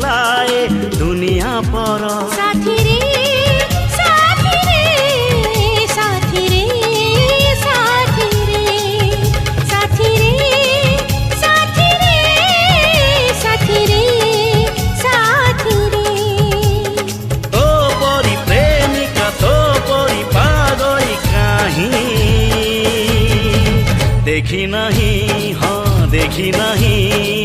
पलाए दुनिया पर। साथी रे साथी रे साथी रे साथी रे साथी रे साथी रे साथी रे साथी रे। तो परी प्रेमिका तो परी पागल कहीं देखी नहीं, हाँ देखी नहीं।